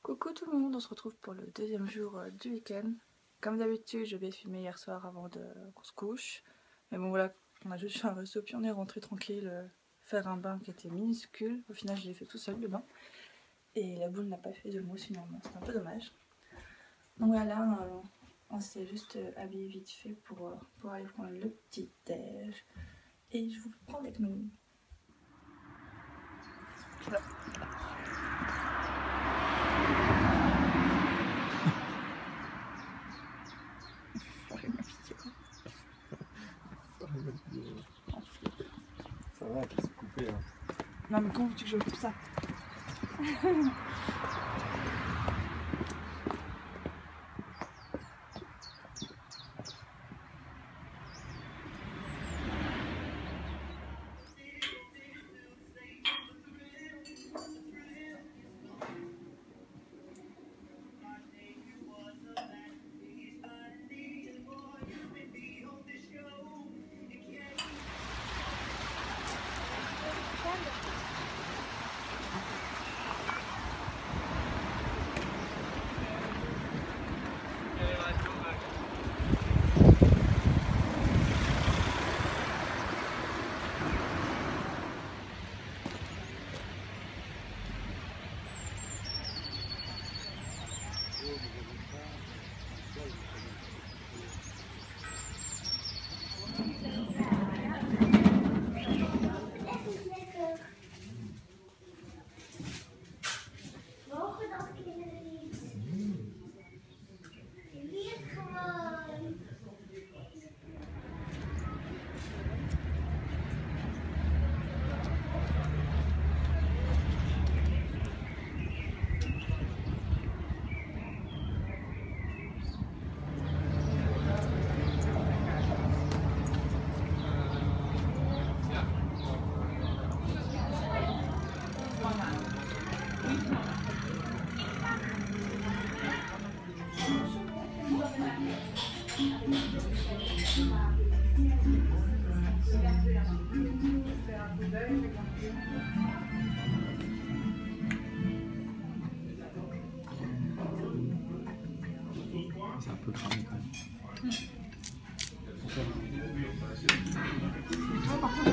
Coucou tout le monde, on se retrouve pour le deuxième jour du week-end. Comme d'habitude, je vais filmer hier soir avant qu'on se couche. Mais bon voilà, on a juste fait un resto puis on est rentré tranquille faire un bain qui était minuscule. Au final, je l'ai fait tout seul le bain. Et la boule n'a pas fait de mousse finalement, c'est un peu dommage. Donc voilà, on s'est juste habillé vite fait pour aller prendre le petit déj. Et je vous prends avec nous. Voilà. Ça va, je suis coupé. Hein. Non mais comment veux-tu que je coupe ça? C'est un peu cramé quand même. Toi par contre,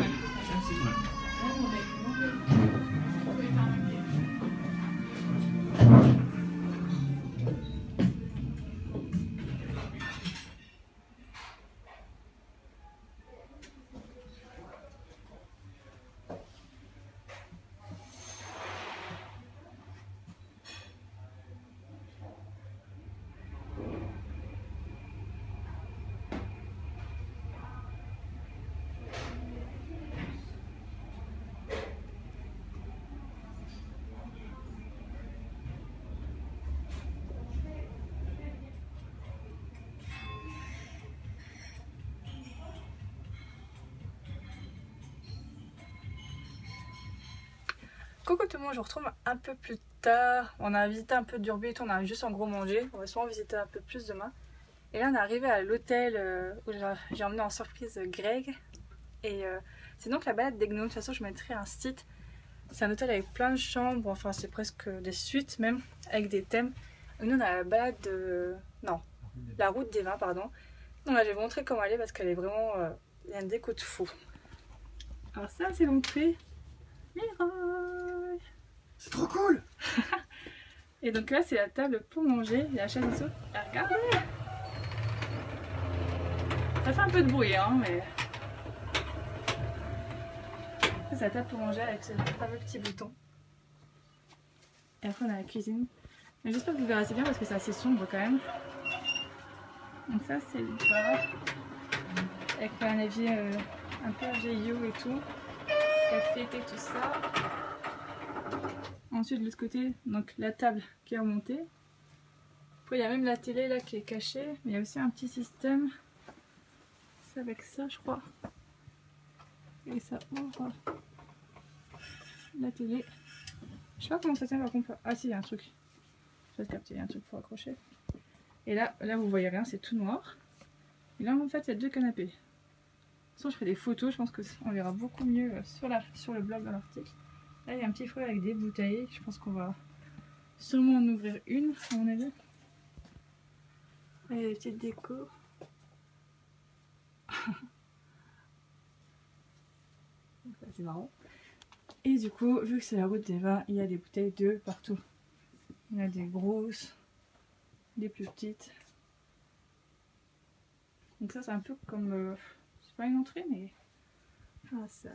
coucou tout le monde, je vous retrouve un peu plus tard. On a visité un peu d'Urbit, on a juste en gros mangé. On va sûrement visiter un peu plus demain. Et là on est arrivé à l'hôtel où j'ai emmené en surprise Greg. Et c'est donc la balade des gnomes. De toute façon je mettrai un site. C'est un hôtel avec plein de chambres, enfin c'est presque des suites même, avec des thèmes. Et nous on a la balade de... non, la route des vins pardon. Donc là je vais vous montrer comment elle est parce qu'elle est vraiment... il y a une déco de fou. Alors ça c'est l'entrée. Mirage. C'est trop cool. Et donc là c'est la table pour manger, il y a la chaise et tout. Regardez. Ça fait un peu de bruit hein mais... C'est la table pour manger avec ce fameux petit bouton. Et après on a la cuisine. Mais j'espère que vous verrez assez bien parce que c'est assez sombre quand même. Donc ça c'est le bar. Avec un évier un peu vieillot et tout. Café, thé, tout ça. Ensuite de l'autre côté, donc la table qui est remontée. Après il y a même la télé là qui est cachée. Mais il y a aussi un petit système. C'est avec ça je crois. Et ça ouvre la télé. Je sais pas comment ça tient par contre. Ah si, il y a un truc. Je vais capter, il y a un truc pour accrocher. Et là vous voyez rien, c'est tout noir. Et là en fait il y a deux canapés. De toute façon je ferai des photos, je pense qu'on verra beaucoup mieux sur le blog dans l'article. Là il y a un petit fruit avec des bouteilles, je pense qu'on va sûrement en ouvrir une, à mon avis. Et les petites décos. C'est marrant. Et du coup, vu que c'est la route des vins, il y a des bouteilles de partout. Il y a des grosses, des plus petites. Donc ça c'est un peu comme... c'est pas une entrée mais... Ah, ça.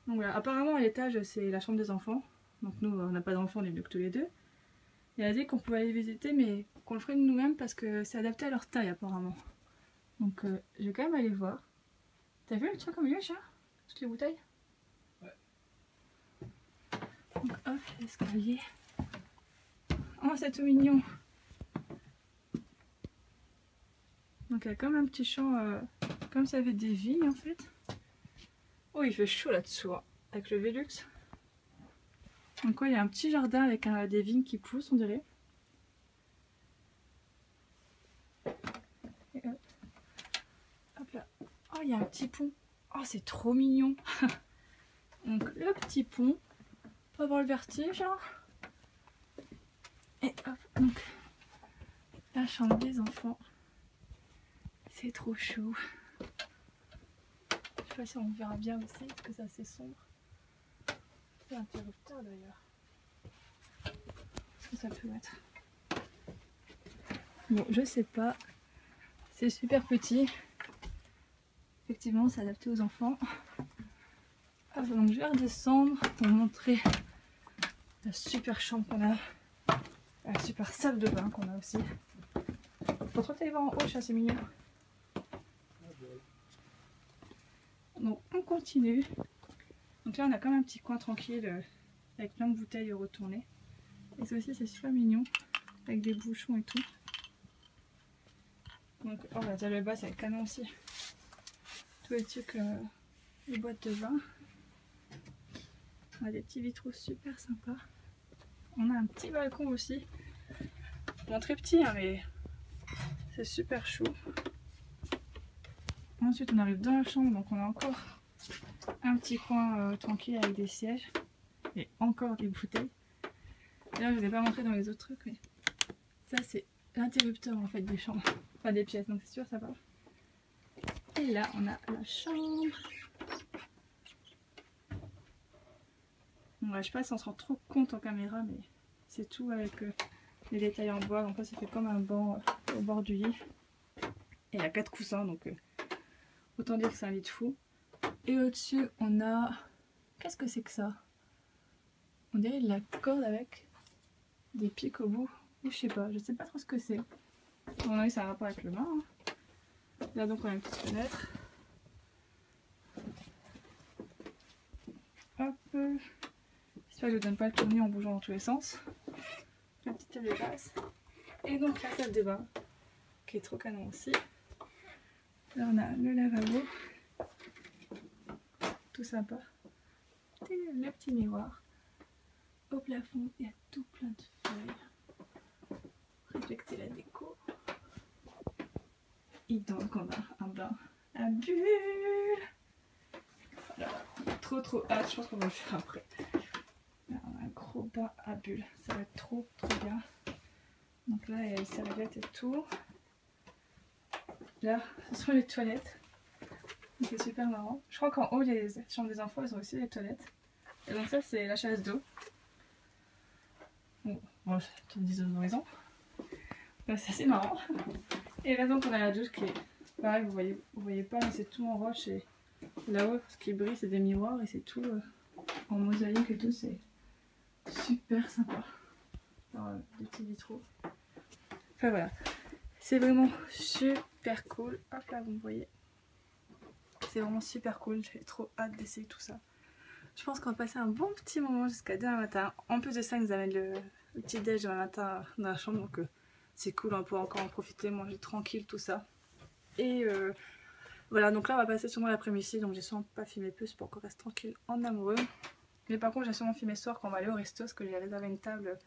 Donc voilà, apparemment à l'étage c'est la chambre des enfants. Donc nous on n'a pas d'enfants, on est mieux que tous les deux. Il a dit qu'on pouvait aller visiter mais qu'on le ferait de nous-mêmes parce que c'est adapté à leur taille apparemment. Donc je vais quand même aller voir. T'as vu le truc au milieu, chat? Toutes les bouteilles? Ouais. Donc hop, l'escalier. Oh c'est tout mignon. Donc il y a comme un petit champ, comme ça avait des vignes en fait. Oh il fait chaud là-dessous, hein, avec le Velux. Donc ouais, il y a un petit jardin avec des vignes qui poussent on dirait. Et hop. Hop là. Oh il y a un petit pont. Oh c'est trop mignon. Donc le petit pont, pour avoir le vertige. Hein. Et hop, donc la chambre des enfants. C'est trop chaud. Je sais pas si on verra bien aussi, parce que c'est assez sombre. C'est interrupteur d'ailleurs. Qu'est-ce que ça peut être? Bon, je sais pas. C'est super petit. Effectivement, c'est adapté aux enfants. Ah, donc je vais redescendre pour montrer la super chambre qu'on a. La super salle de bain qu'on a aussi. Faut trop aller voir en haut, c'est assez mignon. Donc on continue. Donc là on a comme un petit coin tranquille avec plein de bouteilles retournées. Et ça aussi c'est super mignon avec des bouchons et tout. Donc oh bah déjà le bas c'est le canon aussi. Tous les trucs, les boîtes de vin. On a des petits vitraux super sympas. On a un petit balcon aussi. Bon très petit hein, mais c'est super chaud. Ensuite on arrive dans la chambre donc on a encore un petit coin tranquille avec des sièges et encore des bouteilles. Et là je vous ai pas montré dans les autres trucs mais ça c'est l'interrupteur en fait des chambres, enfin des pièces donc c'est sûr ça va. Et là on a la chambre. Bon, ouais, je sais pas si on se rend trop compte en caméra mais c'est tout avec les détails en bois donc là ça fait comme un banc au bord du lit. Et il y a 4 coussins donc autant dire que c'est un lit de fou. Et au-dessus, on a... Qu'est-ce que c'est que ça? On dirait de la corde avec des pics au bout. Ou je sais pas, je sais pas trop ce que c'est. À mon avis, ça a un rapport avec le bain. Hein. Là, donc, on a une petite fenêtre. Hop. J'espère que je ne donne pas le tournis en bougeant dans tous les sens. La petite table de base. Et donc, la salle de bain, qui est trop canon aussi. Là, on a le lavabo. Tout sympa. Et le petit miroir. Au plafond, il y a tout plein de feuilles. Respecter la déco. Et donc on a un bain à bulles. Voilà. Trop hâte, je pense qu'on va le faire après. Là, on a un gros bain à bulles. Ça va être trop bien. Donc là, il y a les serviettes et tout. Là, ce sont les toilettes. C'est super marrant. Je crois qu'en haut, les chambres des enfants, elles ont aussi les toilettes. Et donc ça, c'est la chasse d'eau. Bon, c'est une dizaine d'horizons. C'est assez marrant. Et là, donc, on a la douche qui est pareil, vous voyez pas, mais c'est tout en roche. Et là-haut, ce qui brille, c'est des miroirs et c'est tout en mosaïque et tout. C'est super sympa. Alors, des petits vitraux. Enfin voilà. C'est vraiment super cool. Hop là, vous me voyez. C'est vraiment super cool, j'ai trop hâte d'essayer tout ça. Je pense qu'on va passer un bon petit moment jusqu'à demain matin. En plus de ça, ils nous amènent le petit déj demain matin dans la chambre, donc c'est cool, on pourra encore en profiter, manger tranquille, tout ça. Et voilà, donc là on va passer sûrement l'après-midi, donc j'ai sûrement pas filmé plus pour qu'on reste tranquille en amoureux. Mais par contre j'ai sûrement filmé ce soir quand on va aller au resto, parce que j'ai réservé une table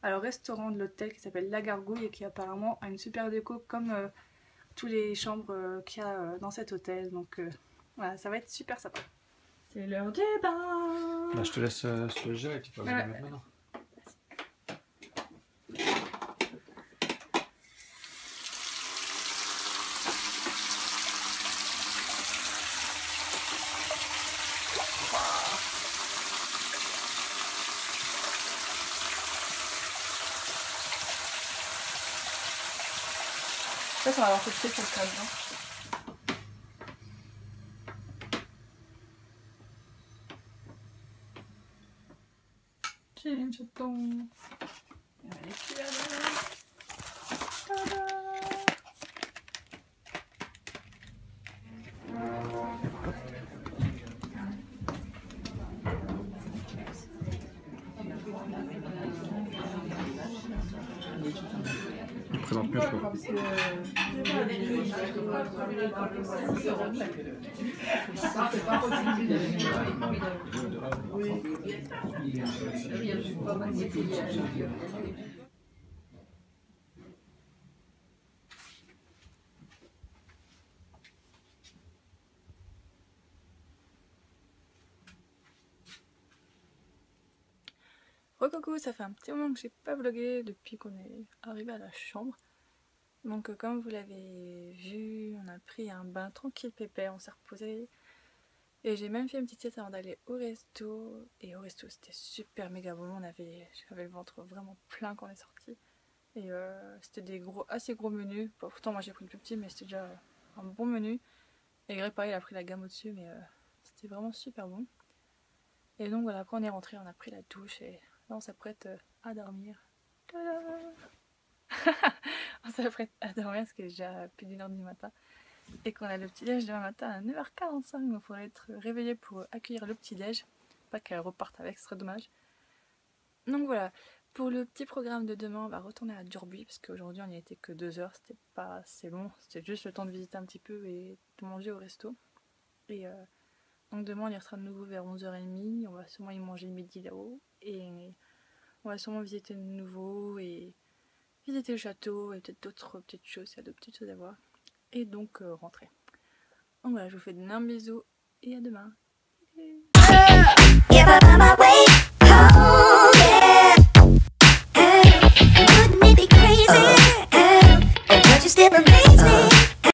à le restaurant de l'hôtel qui s'appelle La Gargouille et qui apparemment a une super déco comme toutes les chambres qu'il y a dans cet hôtel. Donc voilà, ça va être super sympa. C'est l'heure du bain. Bah, je te laisse gérer, tu peux aller mettre maintenant. fait, on va avoir tout de suite sur le cadre. J'ai un chaton. Il y a les cuillères dedans. Tada! Il présente mieux, je trouve. Coucou, ça fait un petit moment que j'ai pas vlogué depuis qu'on est arrivé à la chambre. Donc comme vous l'avez vu, on a pris un bain tranquille pépère, on s'est reposé. Et j'ai même fait une petite sieste avant d'aller au resto. Et au resto c'était super méga bon, j'avais le ventre vraiment plein quand on est sorti. Et c'était des assez gros menus. Pourtant moi j'ai pris le plus petit mais c'était déjà un bon menu. Et Greg pareil il a pris la gamme au-dessus mais c'était vraiment super bon. Et donc voilà, après on est rentré, on a pris la douche et là on s'apprête à dormir. On s'apprête à dormir parce qu'il est déjà plus d'1h du matin. Et qu'on a le petit-déj demain matin à 9h45, donc il faudrait être réveillé pour accueillir le petit-déj. Pas qu'elle reparte avec, ce serait dommage. Donc voilà, pour le petit programme de demain, on va retourner à Durbuy parce qu'aujourd'hui on n'y a été que 2 heures, c'était pas assez long, c'était juste le temps de visiter un petit peu et de manger au resto. Et donc demain on y sera de nouveau vers 11h30, on va sûrement y manger le midi là-haut et on va sûrement visiter de nouveau et visiter le château et peut-être d'autres petites choses, il y a d'autres petites choses à voir. Et donc rentrer. Donc voilà, je vous fais d'énormes bisous et à demain.